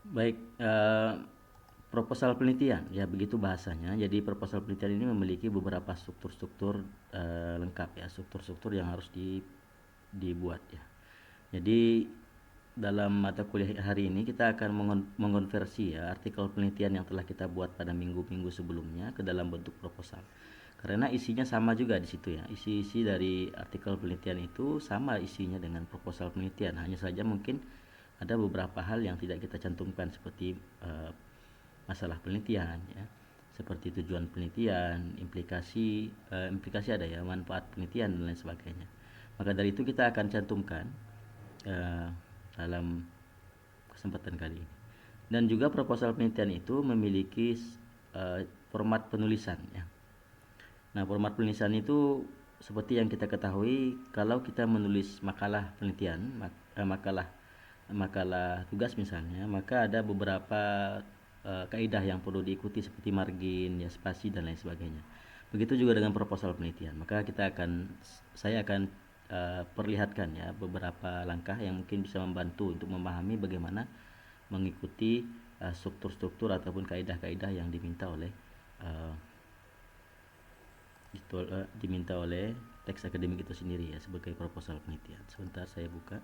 Baik, proposal penelitian, ya begitu bahasanya. Jadi proposal penelitian ini memiliki beberapa struktur-struktur lengkap ya, struktur-struktur yang harus dibuat ya. Jadi dalam mata kuliah hari ini kita akan mengonversi ya artikel penelitian yang telah kita buat pada minggu-minggu sebelumnya ke dalam bentuk proposal. Karena isinya sama juga di situ ya. Isi-isi dari artikel penelitian itu sama isinya dengan proposal penelitian. Hanya saja mungkin ada beberapa hal yang tidak kita cantumkan seperti masalah penelitian ya. Seperti tujuan penelitian, implikasi ada ya, manfaat penelitian dan lain sebagainya. Maka dari itu kita akan cantumkan eh, dalam kesempatan kali ini. Dan juga proposal penelitian itu memiliki format penulisan ya. Nah, format penulisan itu seperti yang kita ketahui kalau kita menulis makalah penelitian, makalah tugas misalnya, maka ada beberapa kaidah yang perlu diikuti seperti margin, ya spasi dan lain sebagainya. Begitu juga dengan proposal penelitian. Maka saya akan perlihatkan ya beberapa langkah yang mungkin bisa membantu untuk memahami bagaimana mengikuti struktur-struktur ataupun kaidah-kaidah yang uh, diminta oleh teks akademik itu sendiri ya sebagai proposal penelitian. Sebentar saya buka.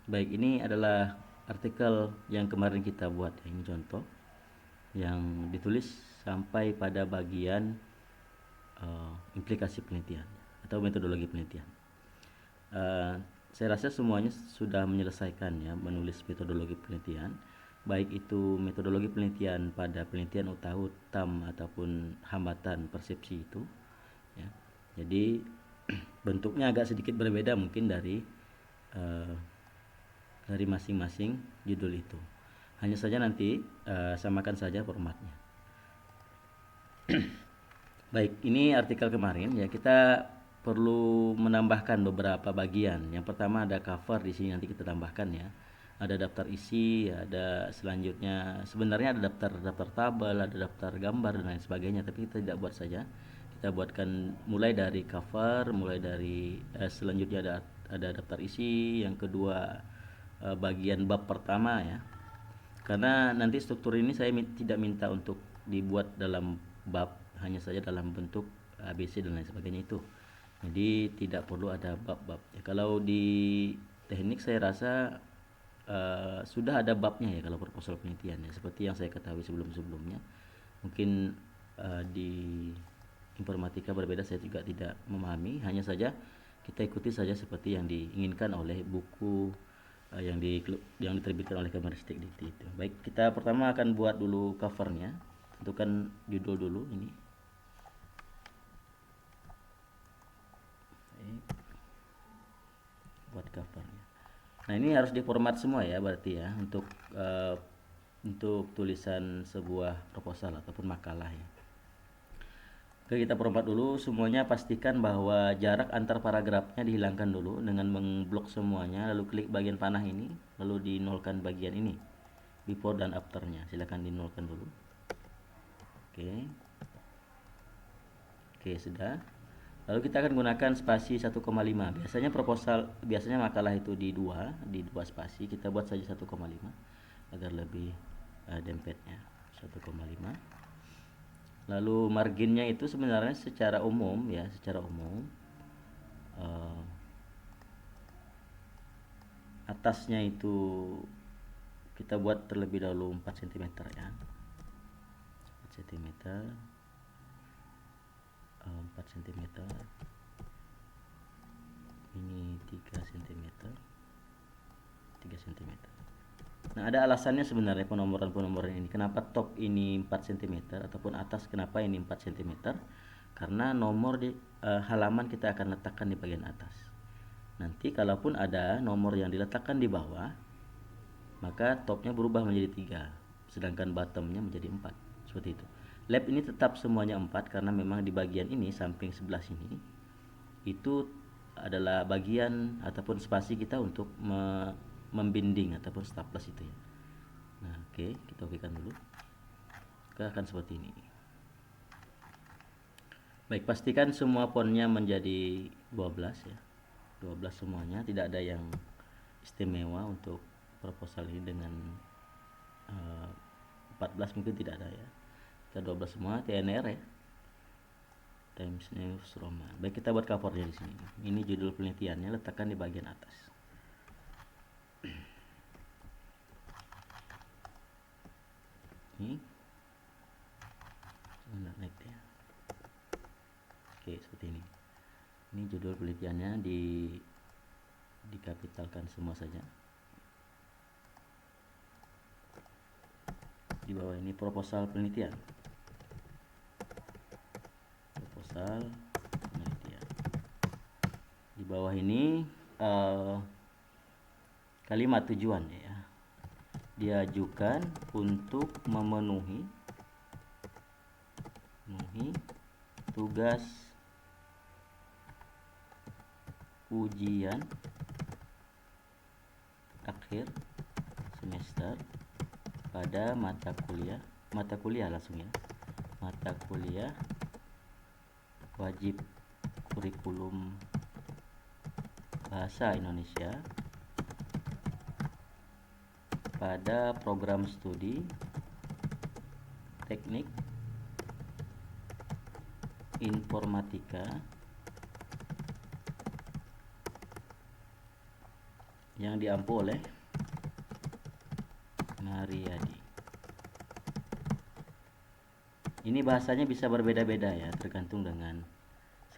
Baik, ini adalah artikel yang kemarin kita buat ya. Ini contoh yang ditulis sampai pada bagian implikasi penelitian atau metodologi penelitian. Uh, saya rasa semuanya sudah menyelesaikan ya menulis metodologi penelitian, baik itu metodologi penelitian pada penelitian utam ataupun hambatan persepsi itu ya. Jadi bentuknya agak sedikit berbeda mungkin uh, dari masing-masing judul itu. Hanya saja nanti samakan saja formatnya. Baik, ini artikel kemarin ya, kita perlu menambahkan beberapa bagian. Yang pertama ada cover, di sini nanti kita tambahkan ya. Ada daftar isi, ada selanjutnya sebenarnya ada daftar tabel, ada daftar gambar dan lain sebagainya, tapi kita tidak buat saja. Kita buatkan mulai dari cover, mulai dari selanjutnya ada daftar isi, yang kedua bagian bab pertama ya. Karena nanti struktur ini saya tidak minta untuk dibuat dalam bab, hanya saja dalam bentuk ABC dan lain sebagainya itu. Jadi tidak perlu ada bab-bab. Ya, kalau di teknik saya rasa sudah ada babnya ya kalau proposal penelitian ya, seperti yang saya ketahui sebelum-sebelumnya. Mungkin di informatika berbeda, saya juga tidak memahami, hanya saja kita ikuti saja seperti yang diinginkan oleh buku yang diterbitkan oleh Kemenristek Dikti itu. Baik, kita pertama akan buat dulu covernya. Tentukan judul dulu ini. Baik, buat covernya. Nah, ini harus diformat semua ya berarti ya untuk tulisan sebuah proposal ataupun makalah ya. Oke, kita format dulu semuanya, pastikan bahwa jarak antar paragrafnya dihilangkan dulu dengan memblok semuanya, lalu klik bagian panah ini, lalu dinolkan bagian ini. Before dan afternya, silakan dinolkan dulu. Oke. Oke, sudah. Lalu kita akan gunakan spasi 1,5. Biasanya makalah itu di dua spasi. Kita buat saja 1,5 agar lebih dempetnya. 1,5. Lalu marginnya itu sebenarnya secara umum ya, eh, atasnya itu kita buat terlebih dahulu 4 cm ya. 4 cm, 4 cm. Ini 3 cm, 3 cm. Nah, ada alasannya sebenarnya penomoran-penomoran ini. Kenapa top ini 4 cm ataupun atas kenapa ini 4 cm? Karena nomor di halaman kita akan letakkan di bagian atas. Nanti kalaupun ada nomor yang diletakkan di bawah, maka topnya berubah menjadi 3, sedangkan bottomnya menjadi 4, seperti itu. Lap ini tetap semuanya 4 karena memang di bagian ini samping sebelah sini itu adalah bagian ataupun spasi kita untuk membinding ataupun staples itu ya. Nah, oke, kita okekan dulu. Maka akan seperti ini. Baik, pastikan semua fontnya menjadi 12 ya. 12 semuanya, tidak ada yang istimewa untuk proposal ini dengan 14 mungkin tidak ada ya. Kita 12 semua, TNR ya. Times New Roman. Baik, kita buat covernya di sini. Ini judul penelitiannya, letakkan di bagian atas. Ini naik ya. Oke, seperti ini. Ini judul penelitiannya dikapitalkan semua saja. Di bawah ini proposal penelitian. Proposal penelitian. Di bawah ini kalimat tujuan ya. Diajukan untuk memenuhi tugas ujian akhir semester pada mata kuliah langsung ya, mata kuliah wajib kurikulum bahasa Indonesia pada program studi teknik informatika yang diampu oleh Mariadi. Ini bahasanya bisa berbeda-beda ya, tergantung dengan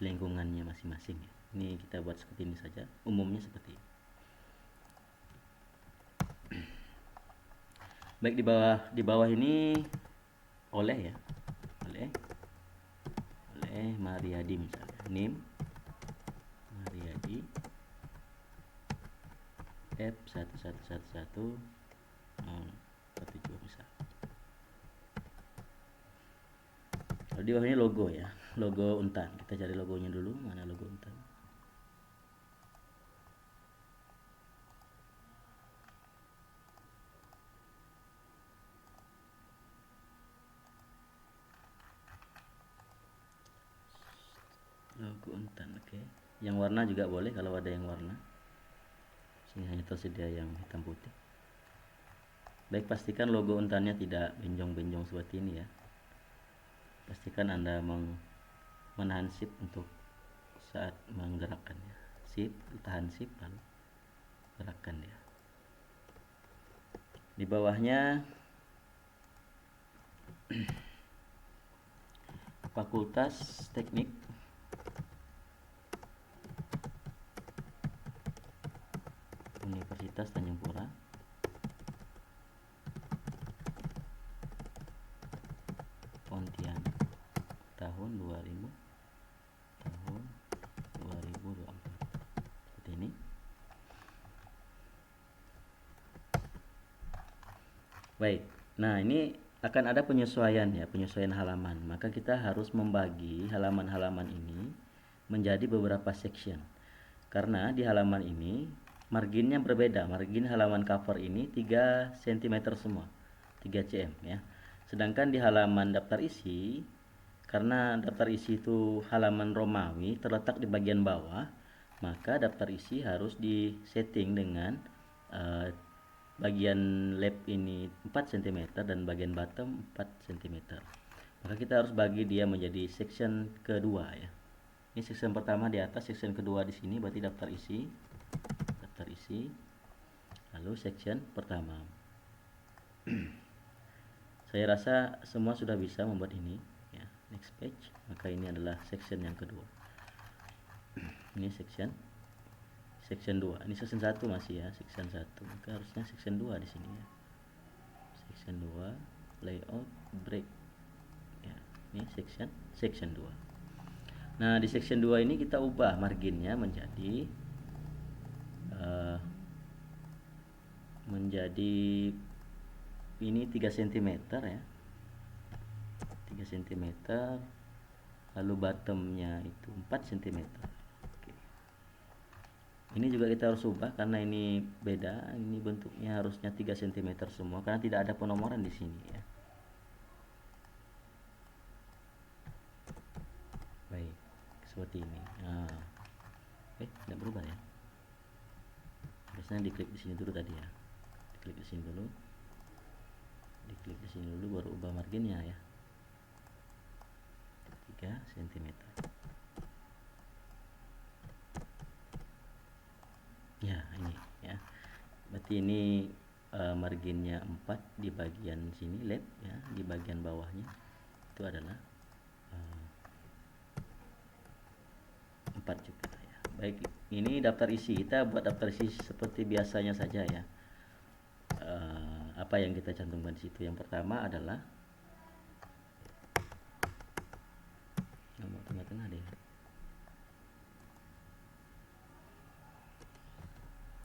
selingkungannya masing-masing ya. Ini kita buat seperti ini saja, umumnya seperti ini. Baik, di bawah ini oleh ya, oleh Mariadi misalnya, NIM Mariadi F1111 misal. Kalau di bawah ini logo ya, logo Untan. Kita cari logonya dulu, mana logo Untan. Logo Untan, oke. Yang warna juga boleh kalau ada yang warna. Sini hanya tersedia yang hitam putih. Baik, pastikan logo Untannya tidak benjong-benjong seperti ini ya. Pastikan Anda menahan shift untuk saat menggerakkannya. Shift, tahan shift lalu gerakkan dia. Di bawahnya Fakultas Teknik Universitas Tanjung Pura, Pontianak, tahun 2024. Seperti ini. Baik, nah ini akan ada penyesuaian ya, penyesuaian halaman. Maka kita harus membagi halaman-halaman ini menjadi beberapa section. Karena di halaman ini marginnya berbeda. Margin halaman cover ini 3 cm semua, 3 cm ya. Sedangkan di halaman daftar isi, karena daftar isi itu halaman Romawi terletak di bagian bawah, maka daftar isi harus disetting dengan bagian lap ini 4 cm dan bagian bottom 4 cm. Maka kita harus bagi dia menjadi section kedua ya. Ini section pertama di atas, section kedua di sini, berarti daftar isi, lalu section pertama. Saya rasa semua sudah bisa membuat ini ya. Next page. Maka ini adalah section yang kedua. Ini section 2. Ini section 1 masih ya, section 1. Maka harusnya section 2 di sini ya. Section 2 layout break. Ya, ini section 2. Nah, di section 2 ini kita ubah marginnya menjadi menjadi ini 3 cm ya, 3 cm, lalu bottomnya itu 4 cm. Oke. Ini juga kita harus ubah karena ini beda, ini bentuknya harusnya 3 cm semua karena tidak ada penomoran di sini ya. Baik, seperti ini. Nah, tidak berubah ya. Biasanya diklik di sini dulu tadi ya. Diklik di sini dulu. Diklik di sini dulu baru ubah marginnya ya. 3 cm. Ya, ini ya. Berarti ini marginnya 4 di bagian sini, left ya, di bagian bawahnya itu adalah 4 juga ya. Baik, ini daftar isi. Kita buat daftar isi seperti biasanya saja ya. Apa yang kita cantumkan di situ? Yang pertama adalah nomor tengah-tengah deh.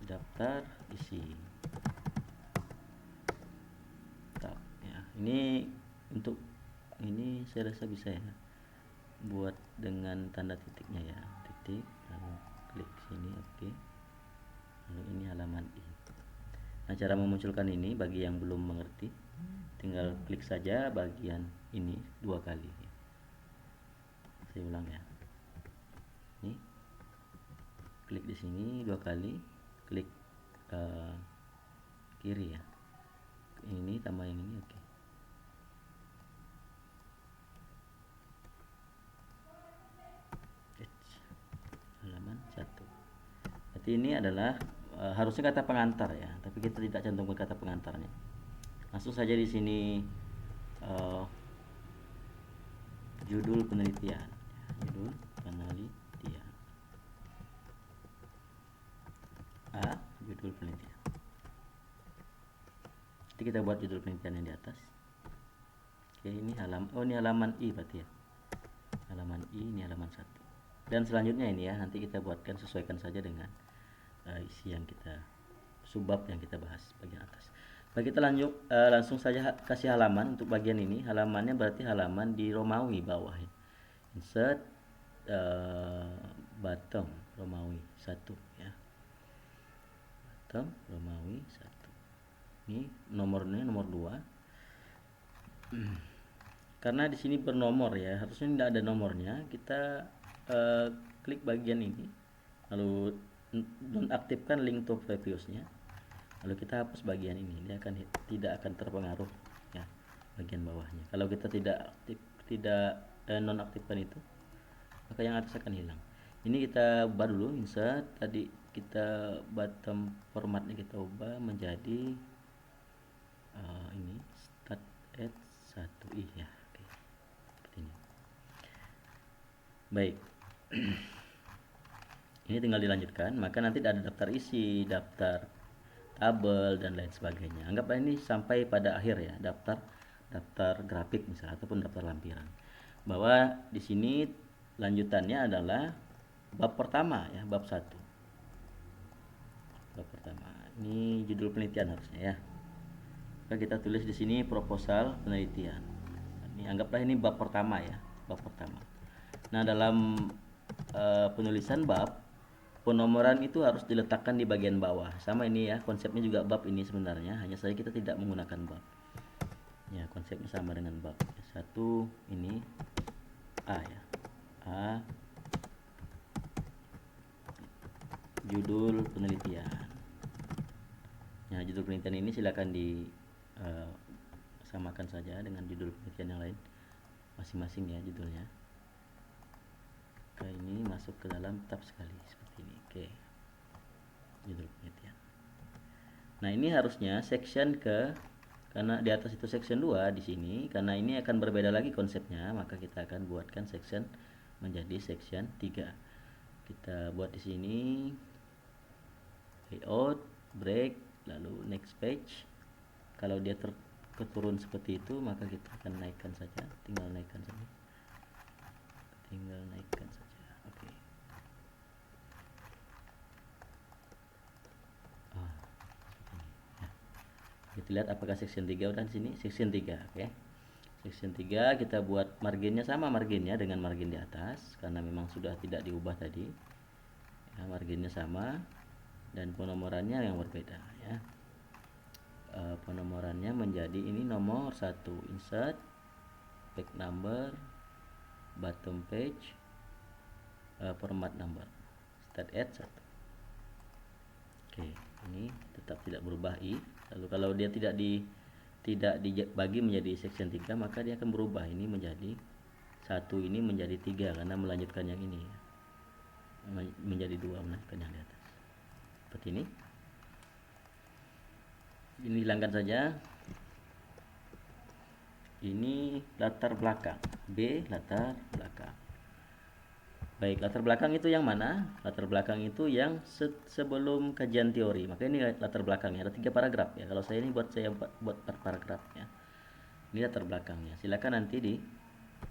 Daftar isi. Tab ya. Ini untuk ini saya rasa bisa ya. Buat dengan tanda titiknya ya. Titik, lalu klik sini, oke. Lalu ini halaman I. Nah, cara memunculkan ini bagi yang belum mengerti, tinggal klik saja bagian ini 2 kali. Saya ulang ya. Ini klik di sini 2 kali, klik kiri ya. Ini tambah yang ini, oke. Halaman 1. Berarti ini adalah harusnya kata pengantar ya, tapi kita tidak cantumkan kata pengantarnya. Langsung saja di sini judul penelitian. Judul penelitian. Judul penelitian. Jadi kita buat judul penelitian yang di atas. Oke, ini ini halaman I berarti ya. Halaman I, ini halaman 1. Dan selanjutnya ini ya, nanti kita buatkan, sesuaikan saja dengan isi yang kita, subbab yang kita bahas bagian atas. Baik, kita lanjut langsung saja kasih halaman untuk bagian ini. Halamannya berarti halaman di Romawi bawah ya. Insert bottom Romawi 1 ya. Bottom Romawi 1. Ini nomornya nomor 2. Karena di sini bernomor ya, harusnya tidak ada nomornya. Kita klik bagian ini, lalu nonaktifkan link to previousnya, lalu kita hapus bagian ini. Dia tidak akan terpengaruh ya bagian bawahnya. Kalau kita tidak nonaktifkan itu, maka yang atas akan hilang. Ini kita ubah dulu, insert tadi kita bottom formatnya kita ubah menjadi ini start at 1i ya. Oke. Seperti ini. Baik. Ini tinggal dilanjutkan, maka nanti ada daftar isi, daftar tabel dan lain sebagainya. Anggaplah ini sampai pada akhir ya, daftar grafik misalnya ataupun daftar lampiran. Bahwa di sini lanjutannya adalah bab pertama ya, bab 1. Bab pertama. Ini judul penelitian harusnya ya. Maka kita tulis di sini proposal penelitian. Ini anggaplah ini bab pertama ya, bab pertama. Nah, dalam penulisan bab, penomoran itu harus diletakkan di bagian bawah. Sama ini ya, konsepnya juga bab ini sebenarnya, hanya saja kita tidak menggunakan bab. Ya, konsepnya sama dengan bab. 1 ini A ya. A judul penelitian. Nah, judul penelitian ini silakan samakan saja dengan judul penelitian yang lain masing-masing ya judulnya. Oke, ini masuk ke dalam tab sekali seperti ini. Oke. Judul penelitian. Nah, ini harusnya section karena di atas itu section 2 di sini, karena ini akan berbeda lagi konsepnya, maka kita akan buatkan section menjadi section 3. Kita buat di sini layout, break, lalu next page. Kalau dia keturun seperti itu, maka kita akan naikkan saja, tinggal naikkan saja. Oke. Kita lihat apakah section 3 udah di sini. Section 3, oke. Section 3 kita buat marginnya sama marginnya dengan margin di atas karena memang sudah tidak diubah tadi. Ya, marginnya sama dan penomorannya yang berbeda ya. Penomorannya menjadi ini nomor 1 insert page number bottom page format number start at 1. Oke, ini tetap tidak berubah i. Lalu kalau dia tidak dibagi menjadi section 3 maka dia akan berubah ini menjadi 1 ini menjadi 3 karena melanjutkan yang ini ya. Menjadi 2 melanjutkan yang di atas. Seperti ini. Ini hilangkan saja. Ini latar belakang. B latar belakang. Baik, latar belakang itu yang mana? Latar belakang itu yang sebelum kajian teori. Maka ini latar belakangnya. Ada 3 paragraf ya. Kalau saya buat 4 paragraf ya. Ini latar belakangnya. Silakan nanti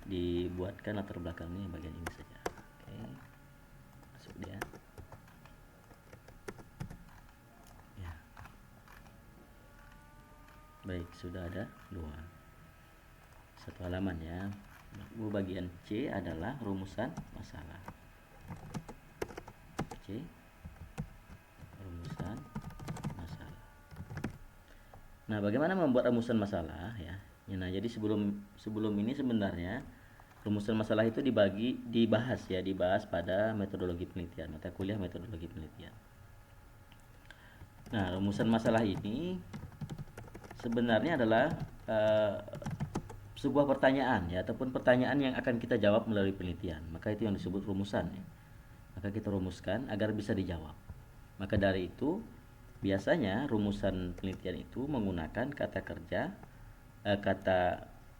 dibuatkan latar belakangnya bagian ini saja. Oke. Masuk dia. Baik, sudah ada 2. Satu halaman ya. Bagian C adalah rumusan masalah. C rumusan masalah. Nah, bagaimana membuat rumusan masalah ya? Nah, jadi sebelum ini sebenarnya rumusan masalah itu dibahas pada metodologi penelitian, mata kuliah metodologi penelitian. Nah, rumusan masalah ini sebenarnya adalah sebuah pertanyaan ya ataupun pertanyaan yang akan kita jawab melalui penelitian. Maka itu yang disebut rumusan ya. Maka kita rumuskan agar bisa dijawab. Maka dari itu biasanya rumusan penelitian itu menggunakan kata kerja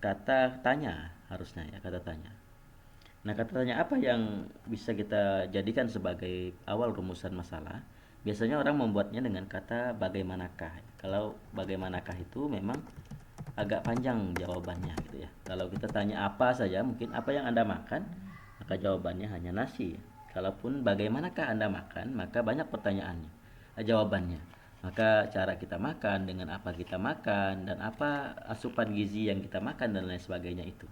kata tanya harusnya ya, kata tanya. Nah, kata tanya apa yang bisa kita jadikan sebagai awal rumusan masalah? Biasanya orang membuatnya dengan kata bagaimanakah. Kalau bagaimanakah itu memang agak panjang jawabannya gitu ya. Kalau kita tanya apa saja, mungkin apa yang Anda makan, maka jawabannya hanya nasi. Kalaupun bagaimanakah Anda makan, maka banyak pertanyaannya, jawabannya. Maka cara kita makan, dengan apa kita makan, dan apa asupan gizi yang kita makan dan lain sebagainya itu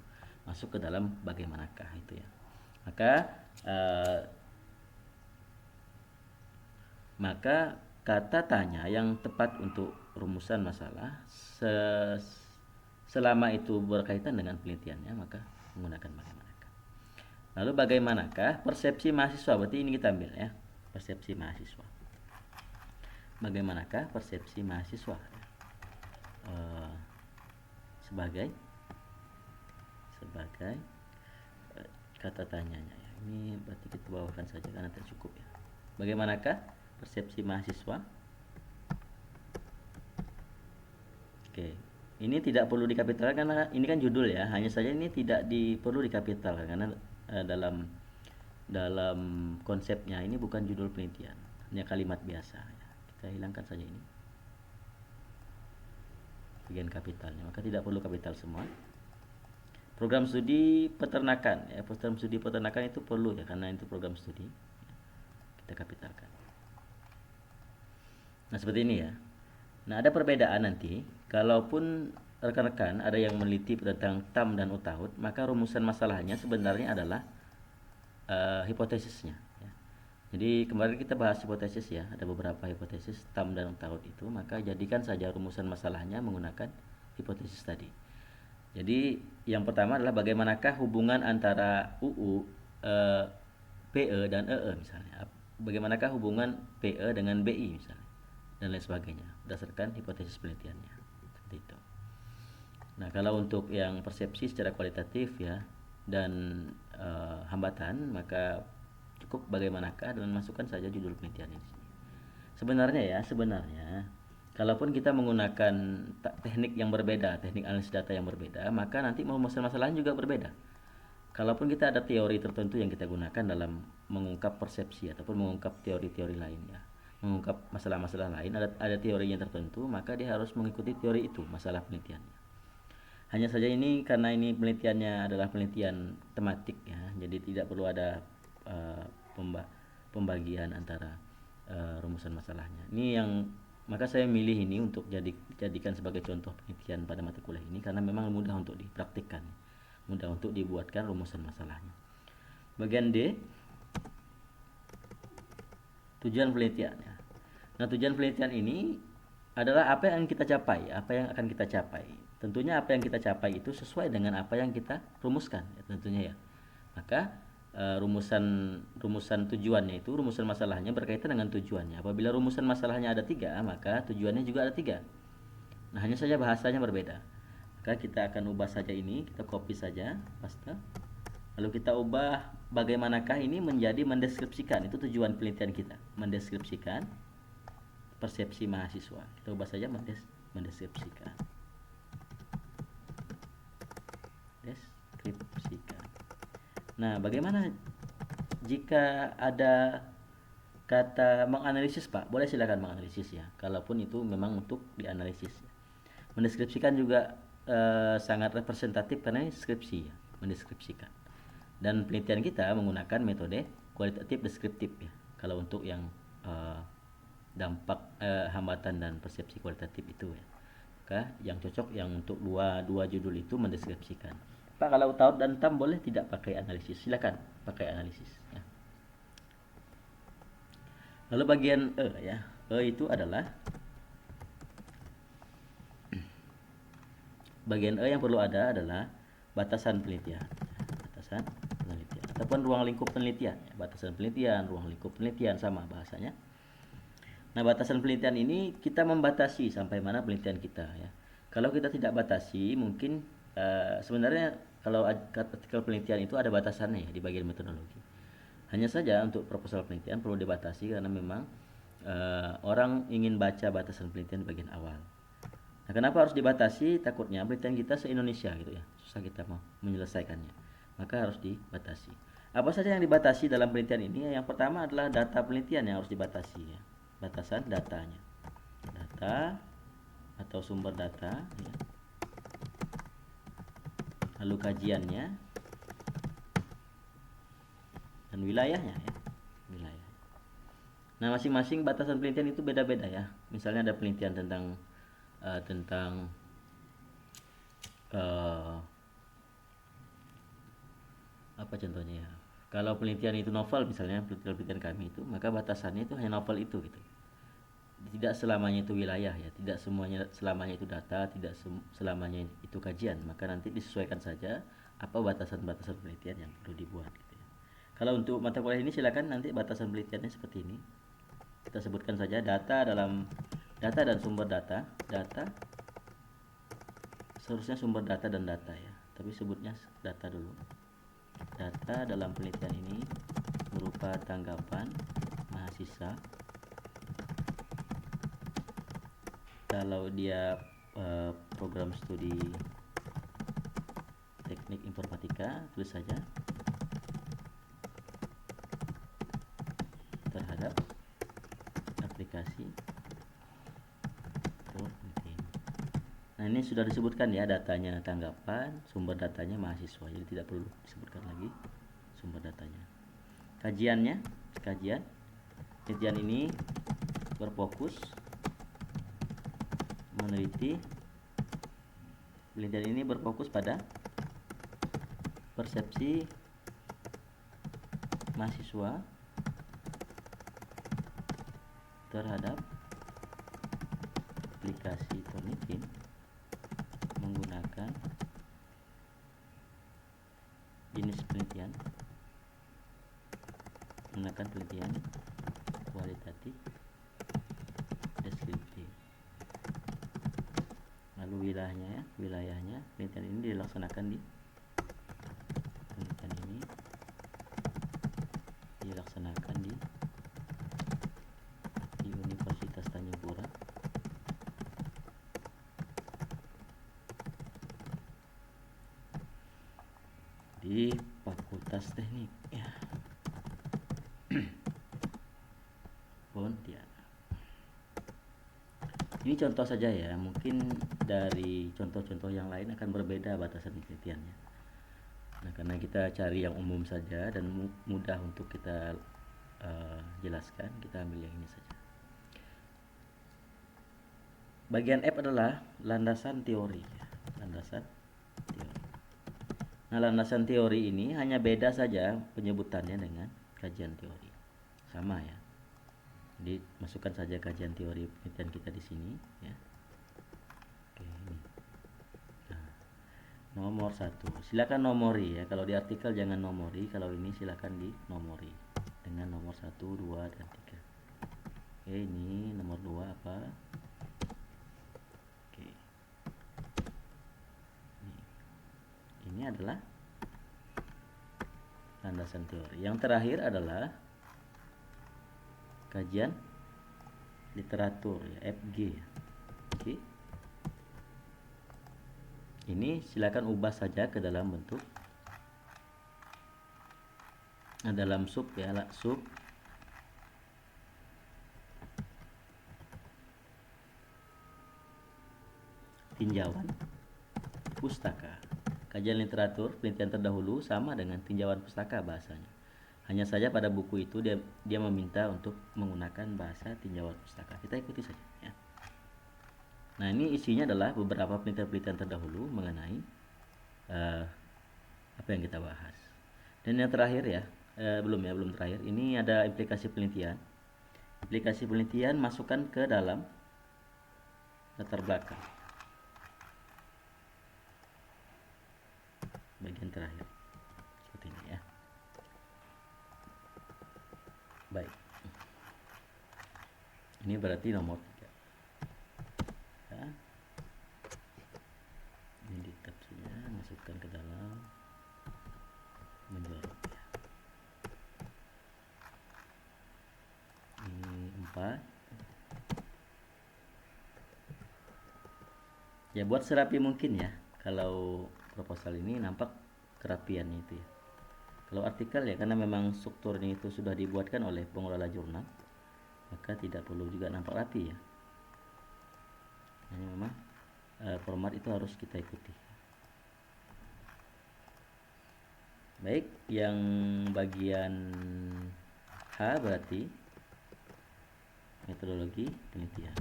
masuk ke dalam bagaimanakah itu ya. Maka kata tanya yang tepat untuk rumusan masalah selama itu berkaitan dengan penelitiannya maka menggunakan bagaimanakah. Lalu bagaimanakah persepsi mahasiswa? Berarti ini kita ambil ya, persepsi mahasiswa. Bagaimanakah persepsi mahasiswa sebagai kata tanyanya ya. Ini berarti kita bawakan saja karena tidak cukup ya. Bagaimanakah persepsi mahasiswa? Oke, ini tidak perlu dikapitalkan karena ini kan judul ya. Hanya saja ini tidak perlu dikapitalkan karena dalam konsepnya ini bukan judul penelitian, hanya kalimat biasa ya. Kita hilangkan saja ini bagian kapitalnya, maka tidak perlu kapital semua. Program studi peternakan ya, program studi peternakan itu perlu ya karena itu program studi. Kita kapitalkan. Nah, seperti ini ya. Nah, ada perbedaan nanti. Kalaupun rekan-rekan ada yang meneliti tentang tam dan utaut, maka rumusan masalahnya sebenarnya adalah hipotesisnya ya. Jadi kemarin kita bahas hipotesis ya, ada beberapa hipotesis tam dan utaut itu, maka jadikan saja rumusan masalahnya menggunakan hipotesis tadi. Jadi yang pertama adalah bagaimanakah hubungan antara UU, PE dan EE misalnya. Bagaimanakah hubungan PE dengan BI misalnya dan lain sebagainya berdasarkan hipotesis penelitiannya. Seperti itu. Nah, kalau untuk yang persepsi secara kualitatif ya dan hambatan maka cukup bagaimanakah dan masukkan saja judul penelitian ini. Sebenarnya kalaupun kita menggunakan teknik yang berbeda, teknik analisis data yang berbeda, maka nanti merumuskan masalahnya juga berbeda. Kalaupun kita ada teori tertentu yang kita gunakan dalam mengungkap persepsi ataupun mengungkap teori-teori lain ya, mengungkap masalah-masalah lain, ada teorinya tertentu, maka dia harus mengikuti teori itu, masalah penelitiannya. Hanya saja ini karena ini penelitiannya adalah penelitian tematik ya, jadi tidak perlu ada pembagian antara rumusan masalahnya. Ini yang Maka saya milih ini untuk jadikan sebagai contoh penelitian pada mata kuliah ini karena memang mudah untuk dipraktikkan, mudah untuk dibuatkan rumusan masalahnya. Bagian D, tujuan penelitian. Nah, tujuan penelitian ini adalah apa yang kita capai, apa yang akan kita capai. Tentunya apa yang kita capai itu sesuai dengan apa yang kita rumuskan, ya, tentunya ya. Maka rumusan tujuannya itu, rumusan masalahnya berkaitan dengan tujuannya. Apabila rumusan masalahnya ada 3, maka tujuannya juga ada 3. Nah, hanya saja bahasanya berbeda. Maka kita akan ubah saja ini, kita copy saja, paste. Lalu kita ubah bagaimanakah ini menjadi mendeskripsikan. Itu tujuan penelitian kita, mendeskripsikan persepsi mahasiswa. Kita ubah saja mendeskripsikan. Deskripsikan. Nah, bagaimana jika ada kata menganalisis, Pak? Boleh silakan menganalisis ya, kalaupun itu memang untuk dianalisis. Mendeskripsikan juga sangat representatif karena ini skripsi ya, mendeskripsikan. Dan penelitian kita menggunakan metode kualitatif deskriptif ya. Kalau untuk yang dampak hambatan dan persepsi kualitatif itu ya. Maka yang cocok yang untuk dua judul itu mendeskripsikan. Pak, kalau taut dan tam boleh tidak pakai analisis? Silakan pakai analisis ya. Lalu bagian E ya. E itu adalah bagian E yang perlu ada adalah batasan penelitian. Batasan penelitian ataupun ruang lingkup penelitian ya. Batasan penelitian, ruang lingkup penelitian sama bahasanya. Nah, batasan penelitian ini kita membatasi sampai mana penelitian kita ya. Kalau kita tidak batasi, mungkin sebenarnya kalau artikel penelitian itu ada batasannya ya di bagian metodologi. Hanya saja untuk proposal penelitian perlu dibatasi karena memang orang ingin baca batasan penelitian di bagian awal. Nah, kenapa harus dibatasi? Takutnya penelitian kita se-Indonesia gitu ya, susah kita mau menyelesaikannya. Maka harus dibatasi. Apa saja yang dibatasi dalam penelitian ini? Yang pertama adalah data penelitian yang harus dibatasi ya. Batasan datanya, data atau sumber data ya. Lalu kajiannya dan wilayahnya ya, wilayah. Nah, masing-masing batasan penelitian itu beda-beda ya. Misalnya ada penelitian tentang apa contohnya ya. Kalau penelitian itu novel misalnya, penelitian kami itu, maka batasannya itu hanya novel itu gitu. Tidak selamanya itu wilayah ya, tidak selamanya itu data, tidak selamanya itu kajian. Maka nanti disesuaikan saja apa batasan-batasan penelitian yang perlu dibuat gitu ya. Kalau untuk mata kuliah ini silakan nanti batasan penelitiannya seperti ini. Kita sebutkan saja data dan sumber data. Data seharusnya sumber data dan data ya, tapi sebutnya data dulu. Data dalam penelitian ini berupa tanggapan mahasiswa. Kalau dia program studi teknik informatika, tulis saja terhadap aplikasi penelitian. Nah, ini sudah disebutkan ya, datanya tanggapan, sumber datanya mahasiswa, jadi tidak perlu disebutkan lagi sumber datanya. Kajiannya, penelitian ini berfokus meneliti, penelitian ini berfokus pada persepsi mahasiswa terhadap aplikasi Turnitin menggunakan jenis penelitian, menggunakan penelitian kualitatif deskriptif. Lalu wilayahnya penelitian ini dilaksanakan di Universitas Tanjung Pura. Di Fakultas Teknik ya. Pontianak. Ini contoh saja ya, mungkin dari contoh-contoh yang lain akan berbeda batasan penelitiannya. Nah, karena kita cari yang umum saja dan mudah untuk kita jelaskan, kita ambil yang ini saja. bagian F adalah landasan teori. Landasan teori. Nah, landasan teori ini hanya beda saja penyebutannya dengan kajian teori. Sama ya. Jadi masukkan saja kajian teori penelitian kita di sini ya. Oke, ini. Nah, nomor 1. Silakan nomori ya. Kalau di artikel jangan nomori, kalau ini silakan di nomori dengan nomor 1, 2 dan 3. Oke, ini nomor 2 apa? Oke. Ini adalah landasan teori. Yang terakhir adalah kajian literatur ya, FG. Oke. Ini silakan ubah saja ke dalam bentuk dalam sub ya, sub tinjauan pustaka. Kajian literatur penelitian terdahulu sama dengan tinjauan pustaka bahasanya. Hanya saja pada buku itu dia meminta untuk menggunakan bahasa tinjauan pustaka. Kita ikuti saja ya. Nah, ini isinya adalah beberapa penelitian-penelitian terdahulu mengenai apa yang kita bahas. Dan yang terakhir ya, belum terakhir. Ini ada implikasi penelitian. Implikasi penelitian masukkan ke dalam latar belakang. Bagian terakhir. Seperti ini ya. Baik. Ini berarti nomor 3. Ya. Ini di tabnya masukkan ke dalam menjorok ya. Ini 4. Ya, buat serapi mungkin ya. Kalau proposal ini nampak kerapiannya itu ya. Kalau artikel ya, karena memang strukturnya itu sudah dibuatkan oleh pengelola jurnal, maka tidak perlu juga nampak rapi ya. Hanya memang format itu harus kita ikuti. Baik, yang bagian H berarti metodologi penelitian.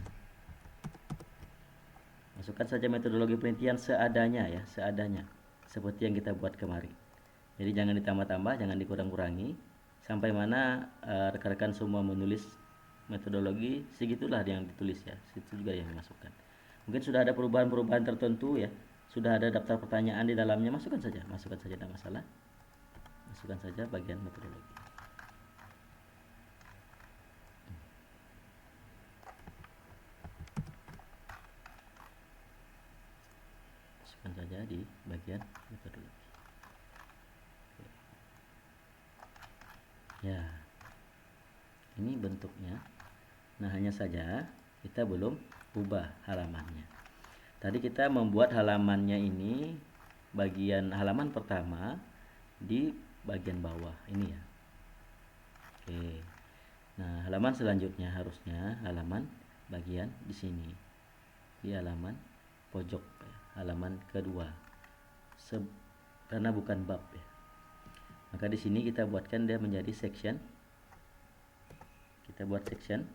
Masukkan saja metodologi penelitian seadanya ya, seadanya. Seperti yang kita buat kemarin. Jadi jangan ditambah-tambah, jangan dikurang-kurangi. Sampai mana rekan-rekan semua menulis metodologi, segitulah yang ditulis ya. Situ juga yang dimasukkan. Mungkin sudah ada perubahan-perubahan tertentu ya. Sudah ada daftar pertanyaan di dalamnya, masukkan saja, tidak masalah. Masukkan saja bagian metodologi. Masukkan saja di bagian metodologi. Ya, ini bentuknya. Nah, hanya saja kita belum ubah halamannya. Tadi kita membuat halamannya ini bagian halaman pertama di bagian bawah ini ya. Oke. Nah, halaman selanjutnya harusnya halaman bagian di sini. Di halaman pojok ya, halaman kedua. Karena bukan bab ya. Maka di sini kita buatkan dia menjadi section. Kita buat section.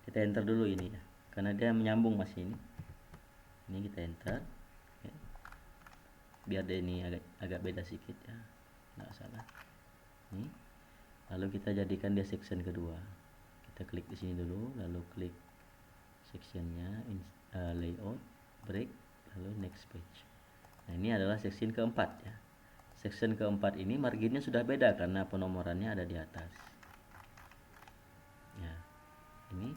Kita enter dulu ini ya. Karena dia menyambung masih ini. Ini kita enter. Ya. Biar dia ini agak beda sedikit ya. Nggak salah. Ini. Lalu kita jadikan dia section kedua. Kita klik di sini dulu, lalu klik sectionnya, layout, break, lalu next page. Nah, ini adalah section keempat ya. Section keempat ini marginnya sudah beda karena penomorannya ada di atas. Ya, ini.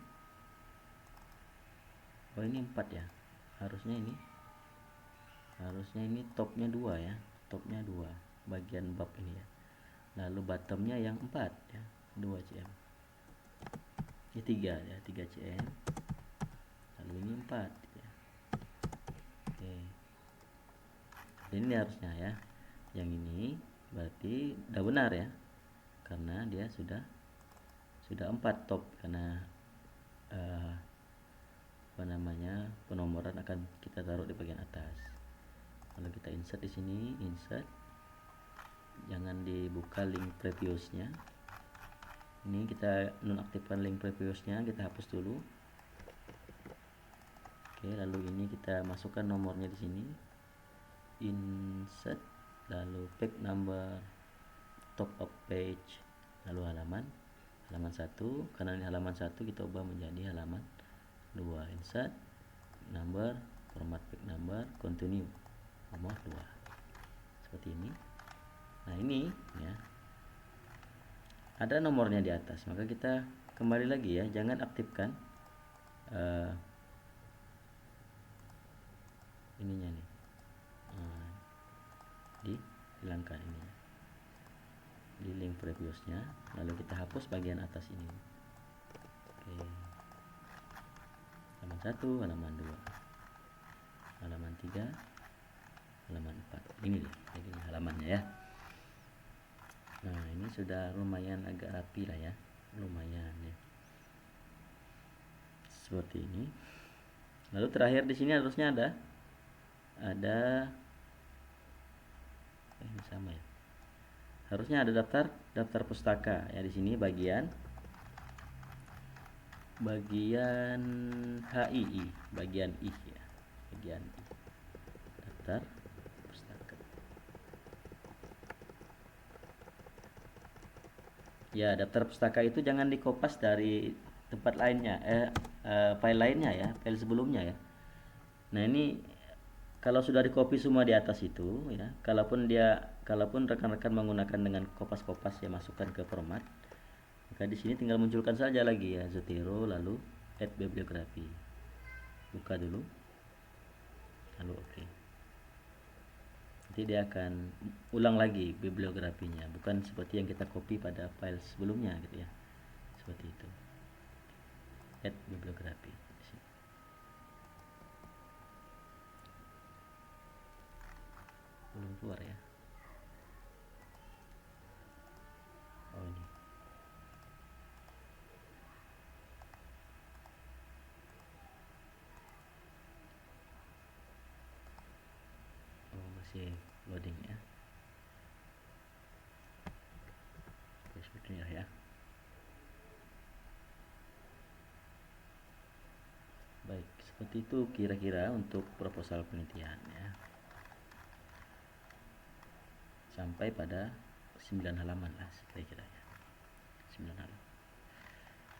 Oh, ini 4 ya. Harusnya ini topnya 2 ya. Topnya 2 bagian bab ini ya. Lalu bottomnya yang 4 ya. 2 cm. Ini 3 ya, 3 cm. Lalu ini 4 ya. Oke. Ini harusnya ya. Yang ini berarti udah benar ya, karena dia sudah 4 top, karena penomoran akan kita taruh di bagian atas. Kalau kita insert di sini, insert, jangan dibuka link previousnya. Ini kita nonaktifkan link previousnya, kita hapus dulu. Oke, lalu ini kita masukkan nomornya di sini, insert, lalu page number, top of page, lalu halaman 1. Karena ini halaman 1, kita ubah menjadi halaman 2. Insert, number, format page number, continue, nomor 2, seperti ini. Nah ini ya, ada nomornya di atas, maka kita kembali lagi ya, jangan aktifkan ininya nih, dihilangkan ini di link previousnya, lalu kita hapus bagian atas ini. Oke, halaman 1, halaman 2, halaman 3, halaman 4, ini dia ini halamannya ya. Nah ini sudah lumayan agak rapi lah ya, lumayan ya, seperti ini. Lalu terakhir di sini harusnya ada ini sama ya, harusnya ada daftar pustaka ya. Di sini bagian HII, bagian I ya, bagian I, daftar pustaka ya. Daftar pustaka itu jangan dikopas dari tempat lainnya, file lainnya ya, file sebelumnya ya. Nah ini kalau sudah di copy semua di atas itu ya, kalaupun rekan-rekan menggunakan dengan kopas-kopas ya, masukkan ke format, maka di sini tinggal munculkan saja lagi ya, Zotero, lalu add bibliografi, buka dulu, lalu oke. Nanti dia akan ulang lagi bibliografinya, bukan seperti yang kita copy pada file sebelumnya gitu ya, seperti itu. Add bibliografi. Belum keluar ya. Oh ini. Oh masih loading ya. Oke, sepertinya ya. Baik, seperti itu kira-kira untuk proposal penelitian ya. Sampai pada 9 halaman lah kira-kira ya. 9 halaman.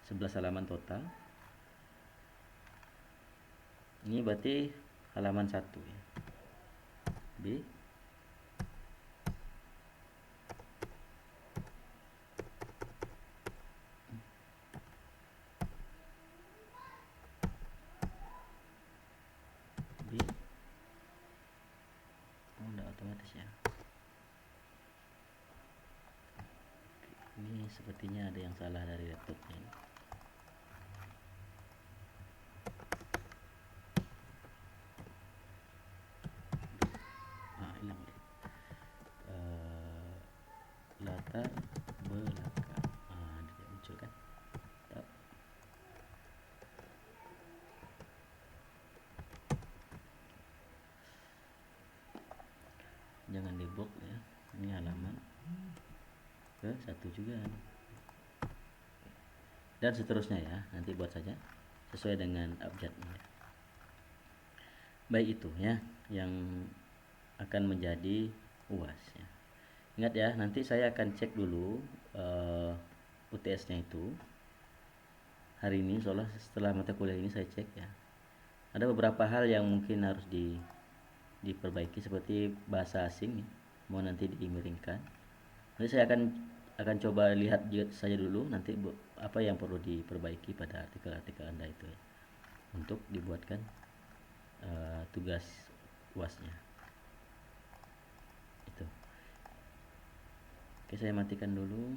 11 halaman total. Ini berarti halaman 1 ya. B. B. Oh, udah otomatis ya. Ini sepertinya ada yang salah dari laptopnya ini. Hilang ya. Latar belakang. Dia muncul kan. Jangan di box ya. Ini halaman ke 1 juga. Dan seterusnya ya. Nanti buat saja sesuai dengan abjadnya. Baik, itu ya yang akan menjadi UAS ya. Ingat ya, nanti saya akan cek dulu UTS-nya itu hari ini, soalnya setelah mata kuliah ini saya cek ya. Ada beberapa hal yang mungkin harus diperbaiki, seperti bahasa asing ya, mau nanti dimiringkan. Nanti saya akan coba lihat saja dulu nanti apa yang perlu diperbaiki pada artikel-artikel Anda itu ya, untuk dibuatkan tugas UAS-nya. Itu. Oke, saya matikan dulu.